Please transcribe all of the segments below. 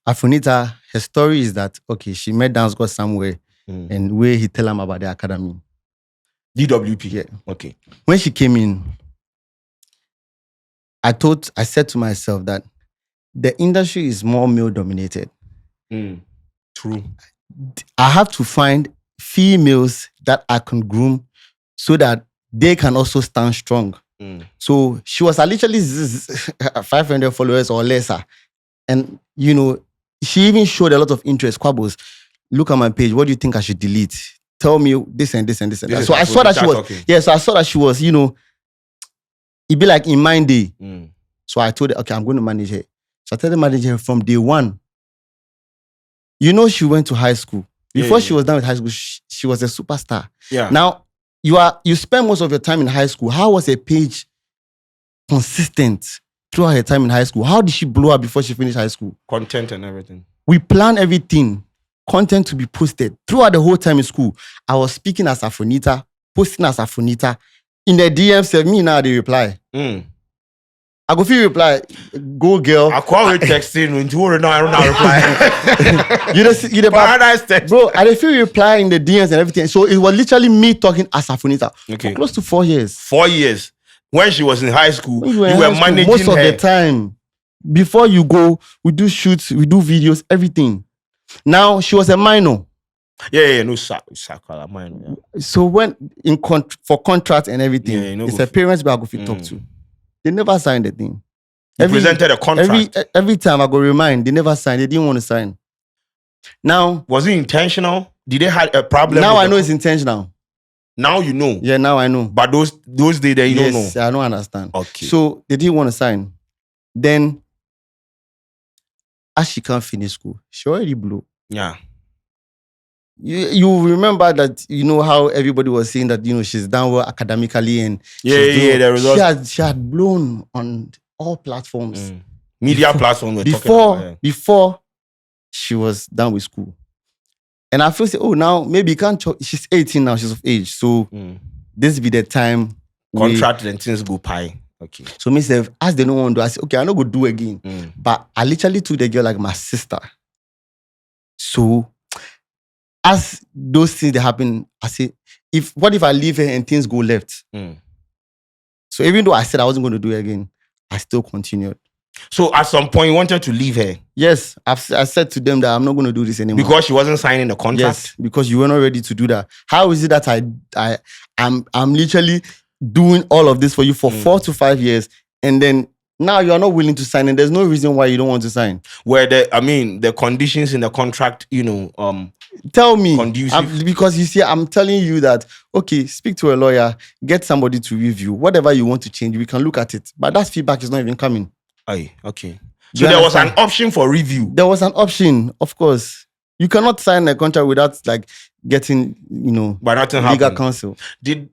Afronita, her story is that, okay, she met Dancegod somewhere and where he tell him about the academy. DWP? Yeah. Okay. When she came in, I said to myself that the industry is more male-dominated. True. I have to find females that I can groom so that they can also stand strong. So she was literally 500 followers or lesser. And, you know, she even showed a lot of interest. Quables, look at my page. What do you think I should delete? Tell me this and this and this and that. So I saw that she was, so I saw that she was, you know, it'd be like in mind day. So I told her, okay, I'm going to manage her. So I told the manager from day one. You know, she went to high school. Before she was done with high school, she was a superstar. Yeah. Now, you spend most of your time in high school. How was her page consistent throughout her time in high school? How did she blow up before she finished high school? Content and everything. We plan everything. Content to be posted. Throughout the whole time in school, I was speaking as Afronita, posting as Afronita. In the DMs, me now they reply. I go feel reply, go girl. I call her texting into her now. I don't know reply. you the paradise text, bro. I feel reply in the DMs and everything. So it was literally me talking as Afronita for close to 4 years. 4 years. When she was in high school, you were managing most of the time. Before you go, we do shoots, we do videos, everything. Now she was a minor. No minor. Yeah. So when for contract and everything, it's a parents I go talk to. They never signed the thing. You presented a contract. Every time I go remind, they never signed. They didn't want to sign. Now, was it intentional? Did they have a problem? Now I know it's intentional. Now you know. Yeah, now I know. But those days that you don't know. Yes, I don't understand. Okay. So they didn't want to sign. Then, as she can't finish school, she already blew. Yeah. You remember that, you know, how everybody was saying that, you know, she's done well academically and the results. She had blown on all platforms. Media platforms before she was done with school. And I feel now maybe you can't she's 18 now, she's of age. So this be the time. Contract and things go pie. Okay. So myself, as they don't want to do, I said, okay, I'm not going to do again. But I literally took the girl like my sister. So as those things that happen, I say, what if I leave her and things go left? So even though I said I wasn't going to do it again, I still continued. So at some point, you wanted to leave her? Yes. I said to them that I'm not going to do this anymore. Because she wasn't signing the contract? Yes, because you were not ready to do that. How is it that I'm literally doing all of this for you for 4 to 5 years, and then now you are not willing to sign, and there's no reason why you don't want to sign? Where the conditions in the contract, tell me. Conducive. Because you see, I'm telling you that, okay, speak to a lawyer, get somebody to review. Whatever you want to change, we can look at it. But that feedback is not even coming. Aye, okay. So there was an option for review. There was an option, of course. You cannot sign a contract without getting, but legal counsel. Did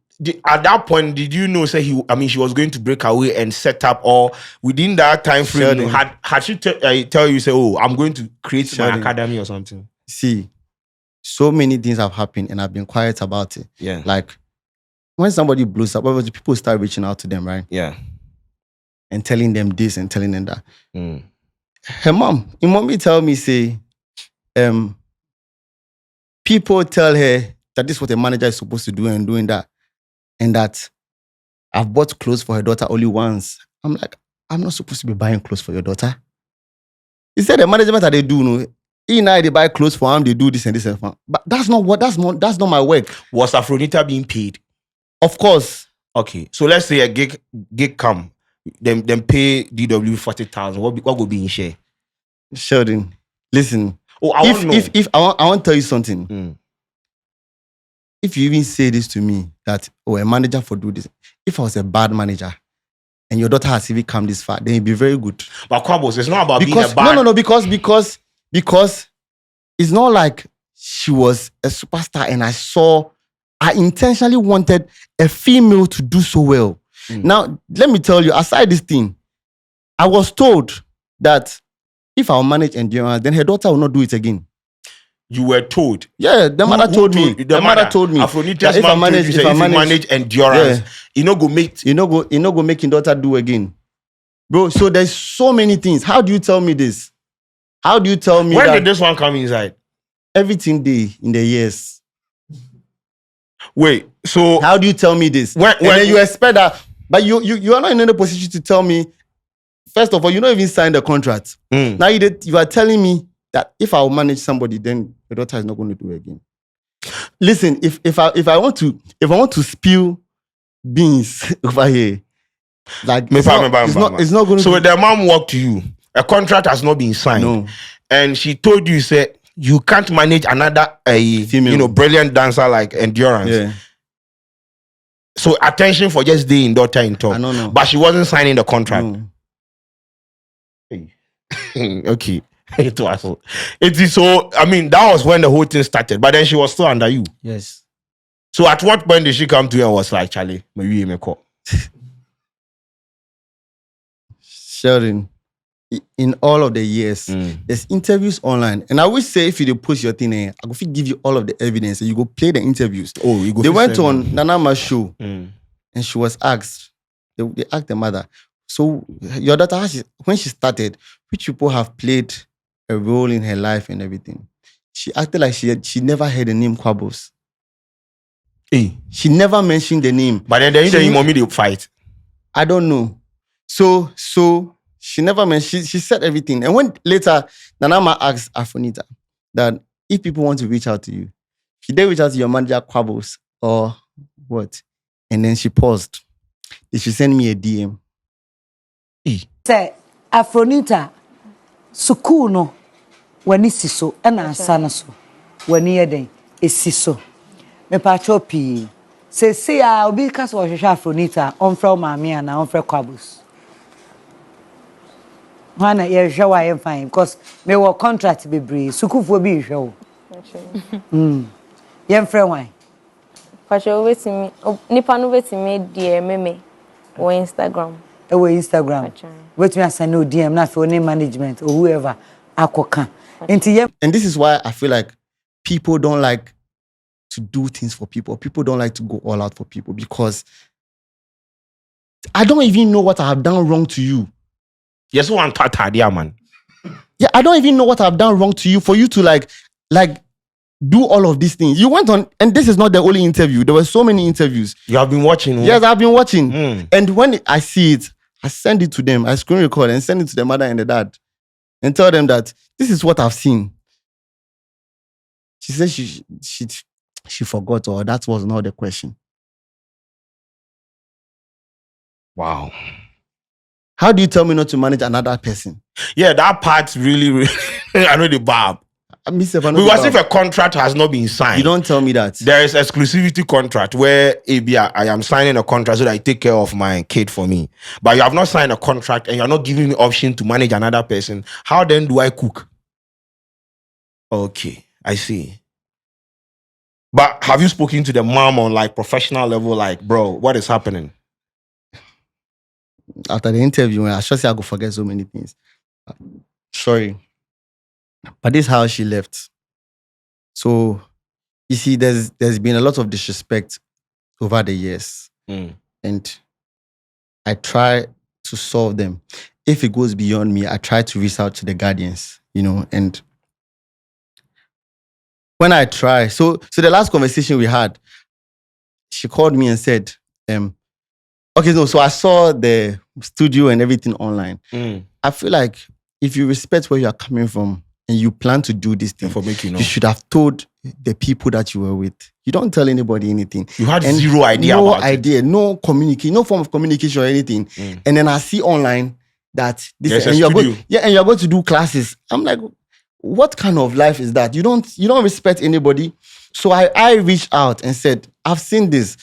at that point, did you know, she was going to break away and set up, or within that time frame, Sheldon. had she tell you, say, oh, I'm going to create Sheldon. my academy or something? See, so many things have happened and I've been quiet about it. Yeah. Like, when somebody blows up, people start reaching out to them, right? Yeah. And telling them this and telling them that. Her mommy tell me, say, people tell her that this is what a manager is supposed to do and doing that. And that I've bought clothes for her daughter only once. I'm like, I'm not supposed to be buying clothes for your daughter. He said the management that they do, no, they buy clothes for him, they do this and this and that. But that's not my work. Was Afronita being paid? Of course. Okay. So let's say a gig come, them pay DW 40,000. What would be in share? Sheldon, listen. Oh, I want to know. I want to tell you something. If you even say this to me, that, a manager for do this, if I was a bad manager and your daughter has even come this far, then it'd be very good. But Quables, it's not about being a bad... No, because it's not like she was a superstar and I intentionally wanted a female to do so well. Now, let me tell you, aside this thing, I was told that if I manage endurance, then her daughter will not do it again. You were told? Yeah, the mother told me. The mother told me. Afronita's mom told you, if I manage endurance, you know go make... You know go make your daughter do again. Bro, so there's so many things. How do you tell me this? How do you tell me when that did this one come inside? everything day in the years? Wait, so How do you tell me this? When and then you expect that, but you are not in any position to tell me. First of all, you don't even sign the contract. Now you are telling me that if I will manage somebody, then your daughter is not going to do it again. Listen, if I want to spill beans over here, like it's not going to. So when the mom walked to you, a contract has not been signed, No. and she told you, said you can't manage another female, brilliant dancer like Endurance. Yeah. So attention for just the daughter in talk. I don't know. But she wasn't signing the contract. No. Okay. It is so. I mean, that was when the whole thing started. But then she was still under you. Yes. So at what point did she come to you and was like, Charlie, maybe me call? Sheldon, in all of the years, there's interviews online. And I would say if you post your thing, I go give you all of the evidence and you go play the interviews. Oh, you go. They went on Nanama's show and she was asked, they asked the mother, so your daughter, when she started, which people have played a role in her life and everything? She acted like she never heard the name Quables. Hey. She never mentioned the name. But then you want me to fight? I don't know. So she never mentioned, she said everything. And when later, Nanama asked Afronita that if people want to reach out to you, should they reach out to your manager Quables or what? And then she paused. Did she send me a DM? Say, Afronita, suku no, wani siso, ena sana so, wani yeden, esiso. Me pacho pi. Se ya obi kaso wa shasha Afronita, onfra umamia na onfra Quables. Wana ye jawa ye fine because me wo contract bebre suku fo bi hwe wo. Ye mfra wan. Pacho wetimi nipa no wetimi DM me on Instagram. Instagram. Wetimi asane o DM na for name management or whoever akoka. And this is why I feel like people don't like to do things for people. People don't like to go all out for people because I don't even know what I have done wrong to you. Yes, one tata, man. Yeah, I don't even know what I've done wrong to you for you to like do all of these things. You went on, and this is not the only interview. There were so many interviews. You have been watching? Yes, I've been watching. And when I see it, I send it to them. I screen record and send it to the mother and the dad and tell them that this is what I've seen. She said she forgot, or that was not the question. Wow. How do you tell me not to manage another person? Yeah, that part really I know the barb. Because if a contract has not been signed, you don't tell me that. There is exclusivity contract where I am signing a contract so that I take care of my kid for me. But you have not signed a contract and you're not giving me option to manage another person. How then do I cook? Okay, I see. But have you spoken to the mom on like professional level? Like, bro, what is happening? After the interview, I sure say I go forget so many things. Sorry. But this is how she left. So, you see, there's been a lot of disrespect over the years. And I try to solve them. If it goes beyond me, I try to reach out to the guardians, and when I try, so the last conversation we had, she called me and said, so I saw the studio and everything online. I feel like if you respect where you are coming from and you plan to do this thing, you should have told the people that you were with. You don't tell anybody anything. You had zero idea about it. No communication, no form of communication or anything. And then I see online that this and you're going to do classes. I'm like, what kind of life is that? You don't respect anybody. So I reached out and said, I've seen this.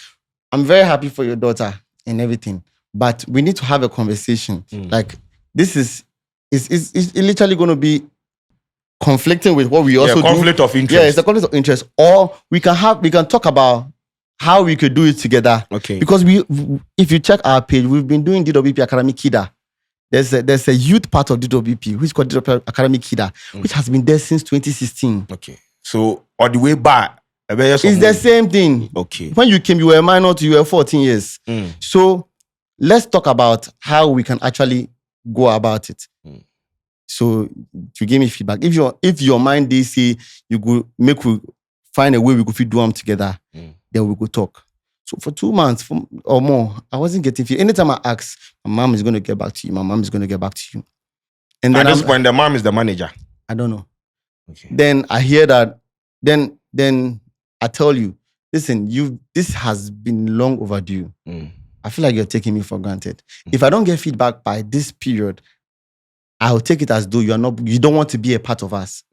I'm very happy for your daughter and everything, but we need to have a conversation. Like, this is literally going to be conflicting with what we also do. Conflict of interest. Yeah, it's a conflict of interest. Or we can talk about how we could do it together. Okay. Because if you check our page, we've been doing DWP Academy Kida. There's a youth part of DWP, which is called DWP Academy Kida, which has been there since 2016. Okay. So, all the way back, it's the same thing. Okay. When you came, you were a minor, you were 14 years. So let's talk about how we can actually go about it. So you give me feedback. If your mind they say you go make we find a way we could fit do them together, then we go talk. So for 2 months or more, I wasn't getting feedback. Anytime I ask, my mom is going to get back to you. My mom is going to get back to you. And then at this point, the mom is the manager. I don't know. Okay. Then I hear that. Then I tell you, listen, this has been long overdue. I feel like you're taking me for granted. If I don't get feedback by this period, I'll take it as though you don't want to be a part of us.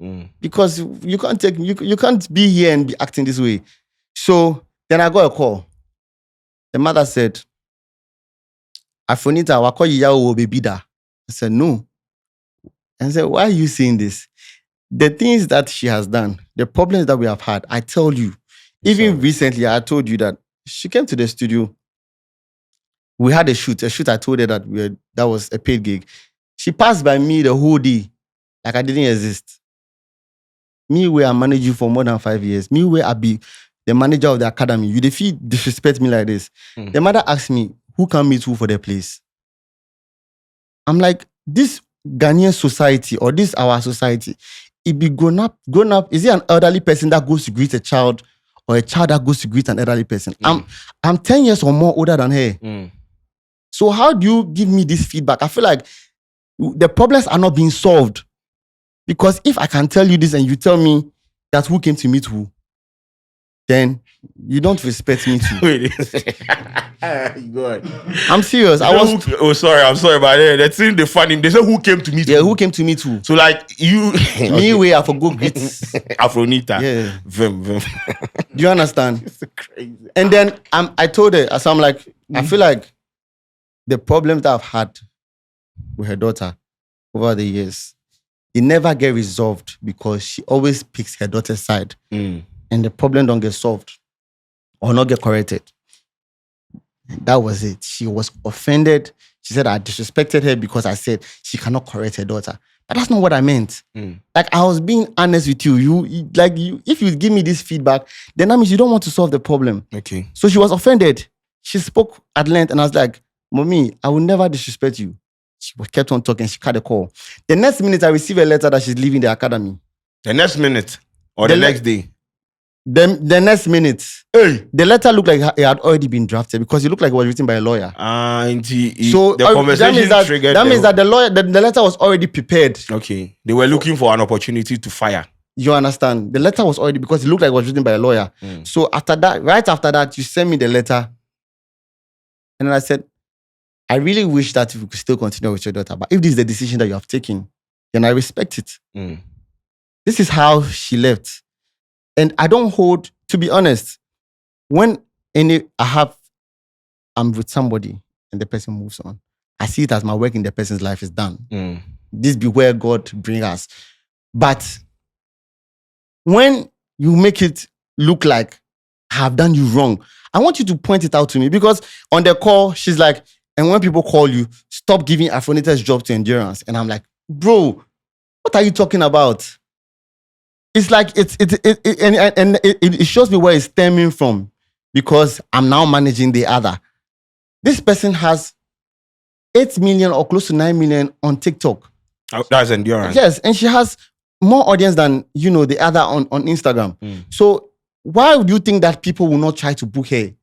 Because you can't be here and be acting this way. So then I got a call. The mother said, Afronita, wako baby da. I said, no. And I said, why are you saying this? The things that she has done, the problems that we have had, I tell you. Even recently, I told you that she came to the studio. We had a shoot. I told her that that was a paid gig. She passed by me the whole day like I didn't exist. Me, where I managed you for more than 5 years. Me, where I be the manager of the academy. You disrespect me like this. The mother asked me, who can meet who for the place? I'm like, this Ghanaian society or this our society, it be grown up. Is it an elderly person that goes to greet a child or a child that goes to greet an elderly person? I'm 10 years or more older than her. So how do you give me this feedback? I feel like the problems are not being solved. Because if I can tell you this and you tell me that who came to meet who, then you don't respect me too. Wait. Go ahead. I'm serious. I'm sorry, but the thing they funny, they say who came to meet who? Yeah, who came to meet who? So like you me way I forgot greet Afronita. Yeah. Vim. Do you understand? It's crazy. And then I told her, so I'm like, I feel like the problems that I've had with her daughter over the years, they never get resolved because she always picks her daughter's side. And the problem don't get solved or not get corrected. That was it. She was offended. She said I disrespected her because I said she cannot correct her daughter. But that's not what I meant. Like I was being honest with you. If you give me this feedback, then that means you don't want to solve the problem. Okay. So she was offended. She spoke at length and I was like, Mommy, I will never disrespect you. She kept on talking. She cut the call. The next minute, I received a letter that she's leaving the academy. The next minute or the next day? The next minute. Hey. The letter looked like it had already been drafted because it looked like it was written by a lawyer. So the conversation triggered. That means that the letter was already prepared. Okay. They were looking for an opportunity to fire. You understand? The letter was already, because it looked like it was written by a lawyer. So right after that, you sent me the letter. And then I said, I really wish that we could still continue with your daughter. But if this is the decision that you have taken, then I respect it. This is how she left. And I don't hold, to be honest, when I'm with somebody and the person moves on, I see it as my work in the person's life is done. This be where God bring us. But when you make it look like I have done you wrong, I want you to point it out to me, because on the call, she's like, and when people call you, stop giving Afronita's job to Endurance. And I'm like, bro, what are you talking about? It's like it shows me where it's stemming from, because I'm now managing the other. This person has 8 million or close to 9 million on TikTok. That's Endurance. Yes, and she has more audience than the other on Instagram. So why would you think that people will not try to book her?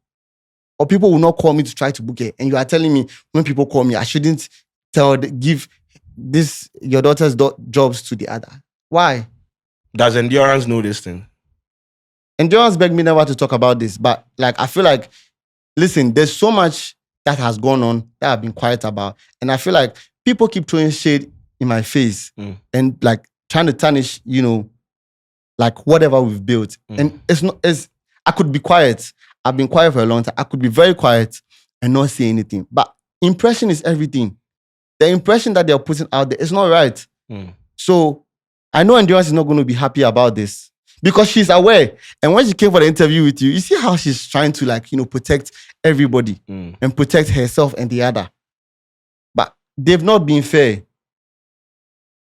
Or people will not call me to try to book her? And you are telling me when people call me, I shouldn't give your daughter's jobs to the other. Why? Does Endurance know this thing? Endurance begged me never to talk about this, but I feel like, listen, there's so much that has gone on that I've been quiet about, and I feel like people keep throwing shade in my face and trying to tarnish, whatever we've built. And I could be quiet. I've been quiet for a long time. I could be very quiet and not say anything. But impression is everything. The impression that they're putting out there is not right. So I know Endurance is not going to be happy about this, because she's aware. And when she came for the interview with you, you see how she's trying to protect everybody and protect herself and the other. But they've not been fair.